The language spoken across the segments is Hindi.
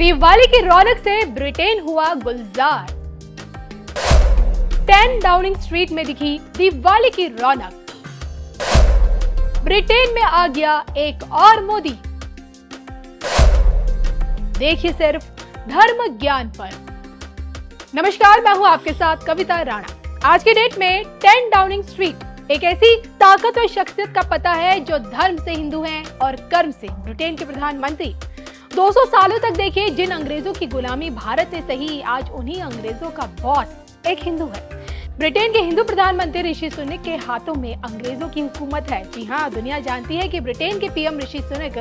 दिवाली की रौनक से ब्रिटेन हुआ गुलजार। 10 डाउनिंग स्ट्रीट में दिखी दिवाली की रौनक। ब्रिटेन में आ गया एक और मोदी। देखिए सिर्फ धर्म ज्ञान पर। नमस्कार, मैं हूं आपके साथ कविता राणा। आज की डेट में 10 डाउनिंग स्ट्रीट एक ऐसी ताकतवर शख्सियत का पता है जो धर्म से हिंदू हैं और कर्म से ब्रिटेन के प्रधानमंत्री। 200 सालों तक देखिए, जिन अंग्रेजों की गुलामी भारत ने सही, आज उन्हीं अंग्रेजों का बॉस एक हिंदू है। ब्रिटेन के हिंदू प्रधानमंत्री ऋषि सुनक के हाथों में अंग्रेजों की हुकूमत है। जी हाँ, दुनिया जानती है कि ब्रिटेन के पीएम ऋषि सुनक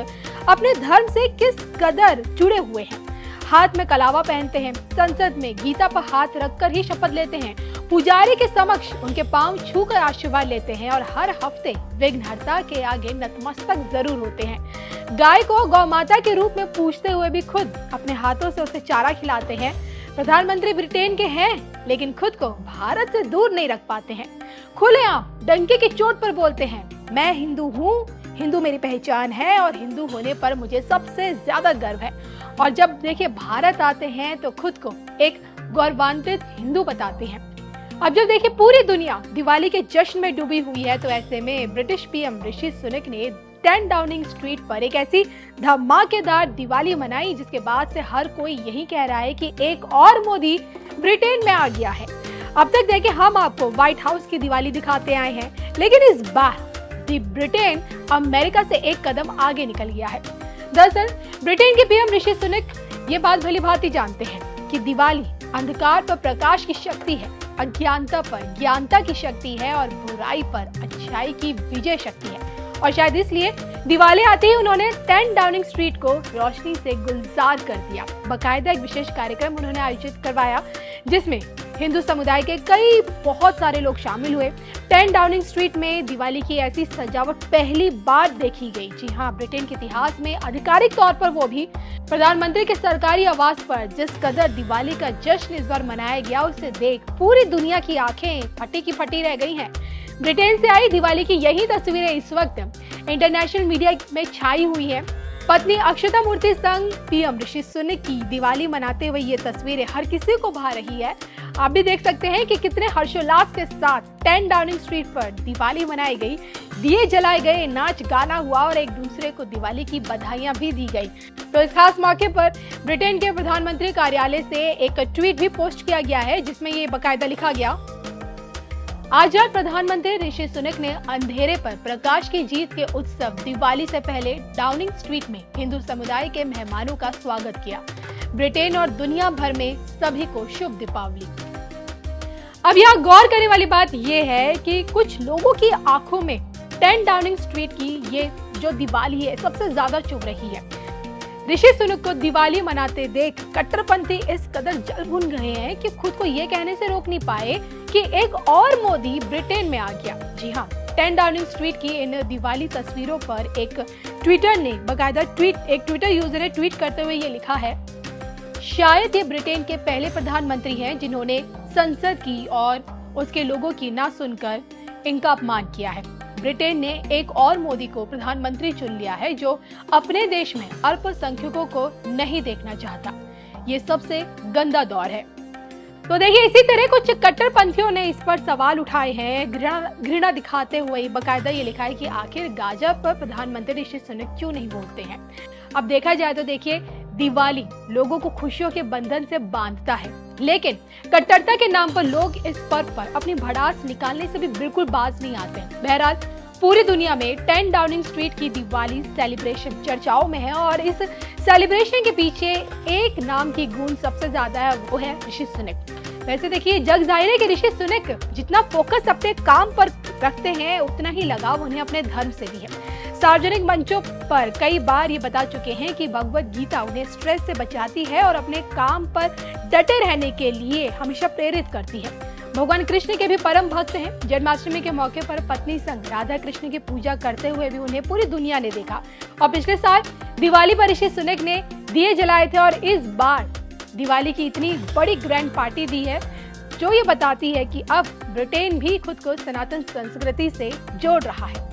अपने धर्म से किस कदर जुड़े हुए हैं। हाथ में कलावा पहनते हैं, संसद में गीता पर हाथ रखकर ही शपथ लेते हैं, पुजारी के समक्ष उनके पांव छूकर आशीर्वाद लेते हैं और हर हफ्ते विघ्नहर्ता के आगे नतमस्तक जरूर होते हैं। गाय को गौ माता के रूप में पूजते हुए भी खुद अपने हाथों से उसे चारा खिलाते हैं। प्रधानमंत्री ब्रिटेन के हैं, लेकिन खुद को भारत से दूर नहीं रख पाते हैं। खुलेआम डंके की चोट पर बोलते हैं, मैं हिंदू हूँ, हिंदू मेरी पहचान है और हिंदू होने पर मुझे सबसे ज्यादा गर्व है। और जब देखिए भारत आते हैं तो खुद को एक गौरवान्वित हिंदू बताते हैं। अब जब देखिए पूरी दुनिया दिवाली के जश्न में डूबी हुई है, तो ऐसे में ब्रिटिश पीएम ऋषि सुनक ने 10 डाउनिंग स्ट्रीट पर एक ऐसी धमाकेदार दिवाली मनाई, जिसके बाद से हर कोई यही कह रहा है कि एक और मोदी ब्रिटेन में आ गया है। अब तक देखिए हम आपको व्हाइट हाउस की दिवाली दिखाते आए हैं, लेकिन इस बार ब्रिटेन अमेरिका से एक कदम आगे निकल गया है। दरअसल ब्रिटेन के पीएम ऋषि सुनक ये बात भली भांति जानते हैं कि दिवाली अंधकार पर प्रकाश की शक्ति है, अज्ञानता पर ज्ञानता की शक्ति है और बुराई पर अच्छाई की विजय शक्ति है। और शायद इसलिए दिवाली आते ही उन्होंने 10 डाउनिंग स्ट्रीट को रोशनी से गुलजार कर दिया। बकायदा एक विशेष कार्यक्रम उन्होंने आयोजित करवाया, जिसमें हिंदू समुदाय के बहुत सारे लोग शामिल हुए। 10 डाउनिंग स्ट्रीट में दिवाली की ऐसी सजावट पहली बार देखी गई। जी हाँ, ब्रिटेन के इतिहास में आधिकारिक तौर पर वो भी प्रधानमंत्री के सरकारी आवास पर जिस कदर दिवाली का जश्न इस बार मनाया गया, उसे देख पूरी दुनिया की आंखें फटी की फटी रह गई हैं। ब्रिटेन से आई दिवाली की यही तस्वीरें इस वक्त इंटरनेशनल मीडिया में छाई हुई है। पत्नी अक्षता मूर्ति संग पीएम ऋषि सुनक की दिवाली मनाते हुए ये तस्वीरें हर किसी को भा रही है। आप भी देख सकते हैं कि कितने हर्षोल्लास के साथ 10 डाउनिंग स्ट्रीट पर दिवाली मनाई गई, दिए जलाए गए, नाच गाना हुआ और एक दूसरे को दिवाली की बधाइयां भी दी गई। तो इस खास मौके पर ब्रिटेन के प्रधानमंत्री कार्यालय से एक ट्वीट भी पोस्ट किया गया है, जिसमें ये बाकायदा लिखा गया, आज प्रधानमंत्री ऋषि सुनक ने अंधेरे पर प्रकाश की जीत के उत्सव दिवाली से पहले डाउनिंग स्ट्रीट में हिंदू समुदाय के मेहमानों का स्वागत किया। ब्रिटेन और दुनिया भर में सभी को शुभ दीपावली। अब यहाँ गौर करने वाली बात यह है कि कुछ लोगों की आंखों में 10 डाउनिंग स्ट्रीट की ये जो दिवाली है सबसे ज्यादा चुभ रही है। ऋषि सुनक को दिवाली मनाते देख कट्टरपंथी इस कदर जल भुन गए हैं कि खुद को ये कहने से रोक नहीं पाए कि एक और मोदी ब्रिटेन में आ गया। जी हाँ, 10 डाउनिंग स्ट्रीट की इन दिवाली तस्वीरों पर एक ट्विटर यूजर ने ट्वीट करते हुए ये लिखा है, शायद ये ब्रिटेन के पहले प्रधानमंत्री हैं जिन्होंने संसद की और उसके लोगों की ना सुनकर इनका अपमान किया है। ब्रिटेन ने एक और मोदी को प्रधानमंत्री चुन लिया है जो अपने देश में अल्पसंख्यकों को नहीं देखना चाहता। ये सबसे गंदा दौर है। तो देखिए, इसी तरह कुछ कट्टरपंथियों ने इस पर सवाल उठाए हैं, घृणा दिखाते हुए बकायदा ये लिखा है कि आखिर गाजा पर प्रधानमंत्री ऋषि सुनक क्यों नहीं बोलते हैं। अब देखा जाए तो देखिए, दिवाली लोगों को खुशियों के बंधन से बांधता है, लेकिन कट्टरता के नाम पर लोग इस पर्व पर अपनी भड़ास निकालने से भी बिल्कुल बाज नहीं आते हैं। बहरहाल पूरी दुनिया में 10 डाउनिंग स्ट्रीट की दिवाली सेलिब्रेशन चर्चाओं में है और इस सेलिब्रेशन के पीछे एक नाम की गूंज सबसे ज्यादा है, वो है ऋषि सुनक। वैसे देखिए, जग जाहिर है कि ऋषि सुनक जितना फोकस अपने काम पर रखते हैं, उतना ही लगाव उन्हें अपने धर्म से भी है। सार्वजनिक मंचों पर कई बार ये बता चुके हैं कि भगवत गीता उन्हें स्ट्रेस से बचाती है और अपने काम पर डटे रहने के लिए हमेशा प्रेरित करती है। भगवान कृष्ण के भी परम भक्त हैं। जन्माष्टमी के मौके पर पत्नी संग राधा कृष्ण की पूजा करते हुए भी उन्हें पूरी दुनिया ने देखा। और पिछले साल दिवाली पर ऋषि सुनक ने दिए जलाए थे और इस बार दिवाली की इतनी बड़ी ग्रैंड पार्टी दी है, जो ये बताती है कि अब ब्रिटेन भी खुद को सनातन संस्कृति से जोड़ रहा है।